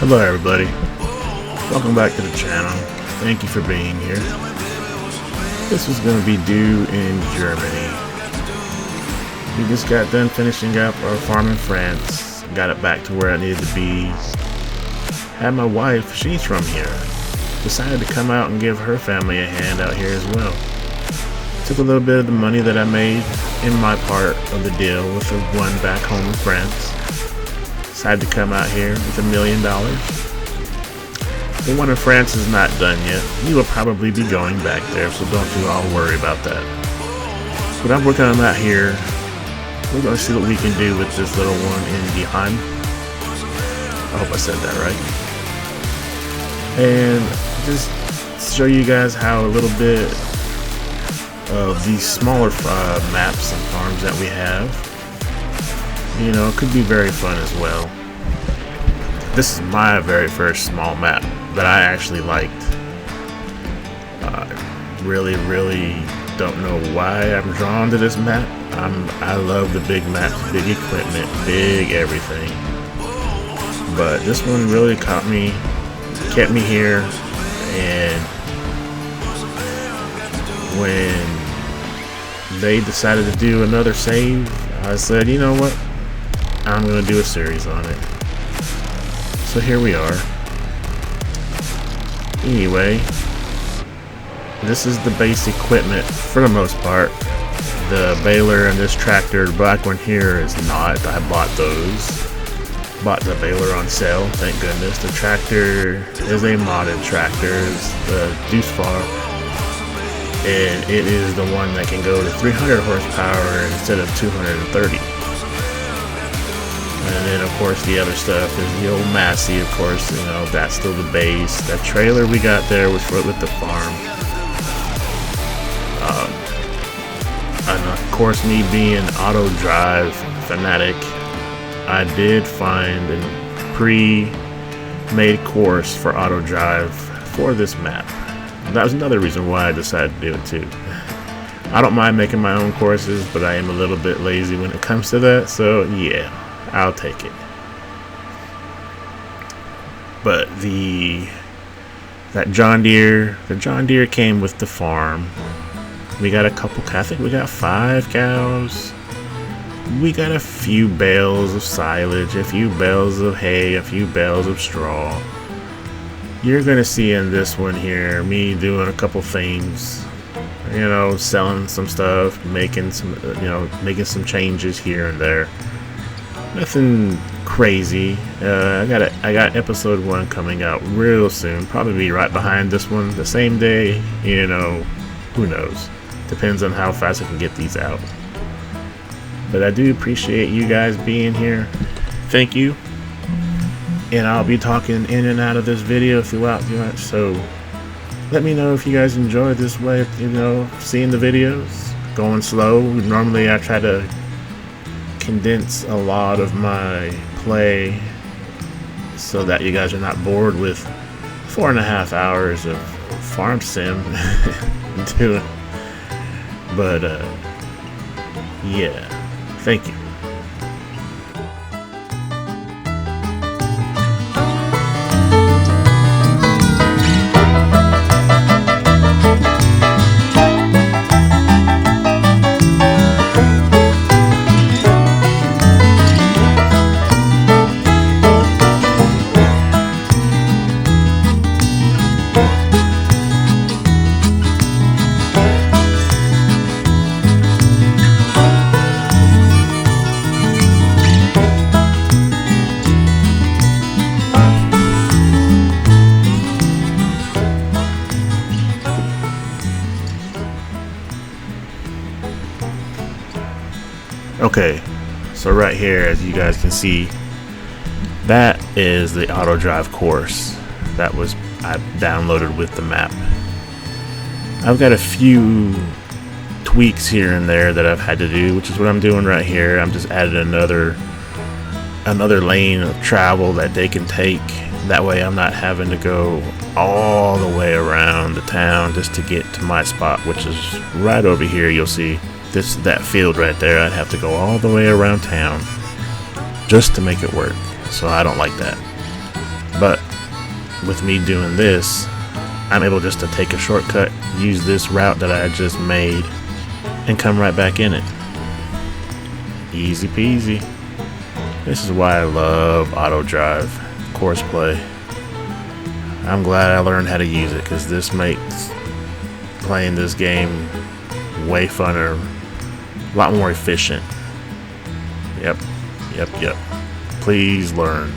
Hello everybody, welcome back to the channel. Thank you for being here. This was going to be Doux in Germany. We just got done finishing up our farm in France, got it back to where I needed to be. Had my wife, she's from here, decided to come out and give her family a hand out here as well. Took a little bit of the money that I made in my part of the deal with the one back home in France. Decided to come out here with $1 million. The one in France is not done yet. We will probably be going back there, so don't you all worry about that. But I'm working on that here. We're going to see what we can do with this little one in Daheim. I hope I said that right. And just show you guys how a little bit of these smaller maps and farms that we have, you know, it could be very fun as well. This is my very first small map that I actually liked. Really don't know why I'm drawn to this map. I love the big maps, big equipment, big everything. But this one really caught me, kept me here, and when they decided to do another save, I said, you know what, I'm gonna do a series on it. So here we are. Anyway, this is the base equipment for the most part. The baler and this tractor, the black one here, is not. I bought those. Bought the baler on sale, thank goodness. The tractor is a modded tractor. It's the Doux, and it is the one that can go to 300 horsepower instead of 230. And then of course the other stuff is the old Massey, of course, you know, that's still the base. That trailer we got there was for with the farm. And of course, me being auto drive fanatic, I did find a pre-made course for auto drive for this map. That was another reason why I decided to do it too. I don't mind making my own courses, but I am a little bit lazy when it comes to that, so yeah, I'll take it. But the John Deere came with the farm. We got a couple, I think we got 5 cows. We got a few bales of silage, a few bales of hay, a few bales of straw. You're gonna see in this one here me doing a couple things, you know, selling some stuff, making some, you know, making some changes here and there. Nothing crazy. I got episode 1 coming out real soon, probably be right behind this one the same day, you know, who knows, depends on how fast I can get these out. But I do appreciate you guys being here, thank you. And I'll be talking in and out of this video throughout, so let me know if you guys enjoy this way, you know, seeing the videos, going slow. Normally I try to condense a lot of my play so that you guys are not bored with 4.5 hours of farm sim doing. But yeah, thank you. Okay, so right here, as you guys can see, that is the auto drive course that I downloaded with the map. I've got a few tweaks here and there that I've had to do, which is what I'm doing right here. I'm just adding another lane of travel that they can take. That way I'm not having to go all the way around the town just to get to my spot, which is right over here. You'll see that field right there. I'd have to go all the way around town just to make it work, so I don't like that. But with me doing this, I'm able just to take a shortcut, use this route that I just made, and come right back in it. Easy peasy. This is why I love auto drive course play. I'm glad I learned how to use it, because this makes playing this game way funner, a lot more efficient. Yep. Please learn.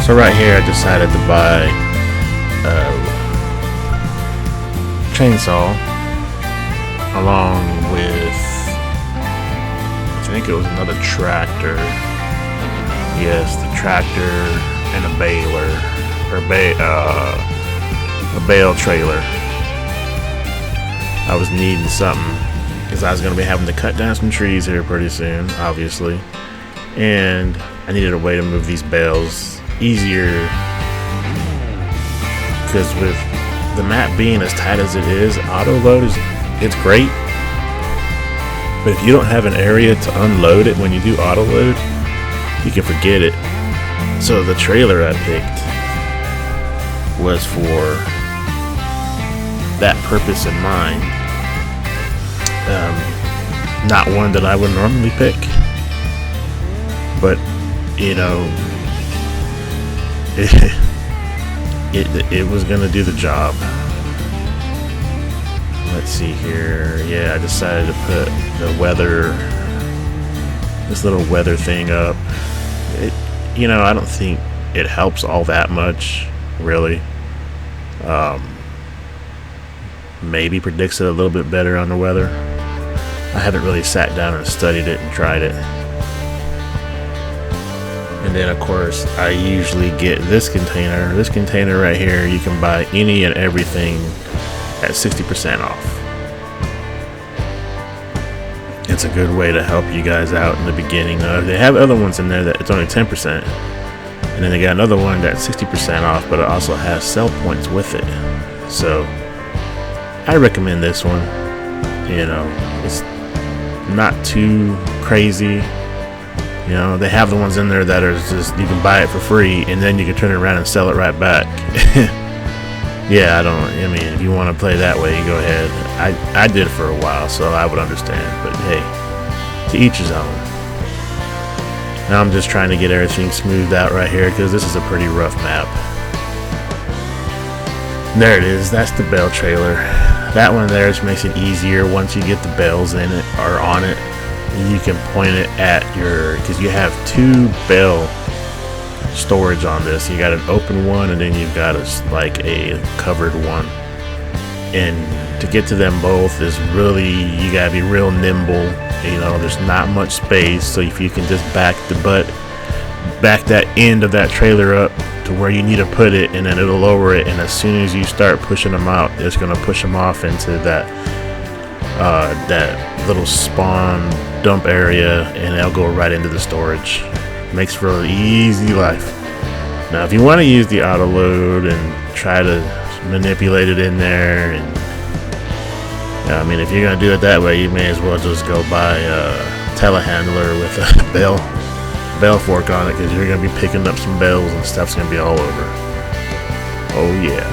So right here, I decided to buy a chainsaw along with, I think it was another tractor. Yes, the tractor and a baler, or a bale trailer. I was needing something because I was going to be having to cut down some trees here pretty soon, obviously, and I needed a way to move these bales easier, because with the map being as tight as it is, auto load it's great, but if you don't have an area to unload it when you do auto load, you can forget it. So the trailer I picked was for that purpose in mind. Not one that I would normally pick, but you know, it was gonna do the job. Let's see here. Yeah, I decided to put this little weather thing up. You know, I don't think it helps all that much, really. Maybe predicts it a little bit better on the weather. I haven't really sat down and studied it and tried it. And then of course I usually get this container. This container right here, you can buy any and everything at 60% off. It's a good way to help you guys out in the beginning. They have other ones in there that it's only 10%. And then they got another one that's 60% off, but it also has sell points with it. So I recommend this one. You know, it's not too crazy. You know, they have the ones in there that are just, you can buy it for free and then you can turn it around and sell it right back. Yeah, I mean, if you want to play that way, you go ahead. I did it for a while, so I would understand. But hey, to each his own. Now I'm just trying to get everything smoothed out right here because this is a pretty rough map. There it is. That's the bale trailer. That one there just makes it easier once you get the bales in it or on it. You can point it at your, because you have two bale storage on this. You got an open one and then you've got like a covered one. And to get to them both is really, you gotta be real nimble. You know, there's not much space, so if you can just back that end of that trailer up to where you need to put it, and then it'll lower it, and as soon as you start pushing them out, it's gonna push them off into that little spawn dump area, and they'll go right into the storage. Makes for an easy life. Now if you want to use the auto load and try to manipulate it in there, and I mean, if you're gonna do it that way, you may as well just go buy a telehandler with a bale fork on it, because you're gonna be picking up some bales and stuff's gonna be all over. Oh yeah.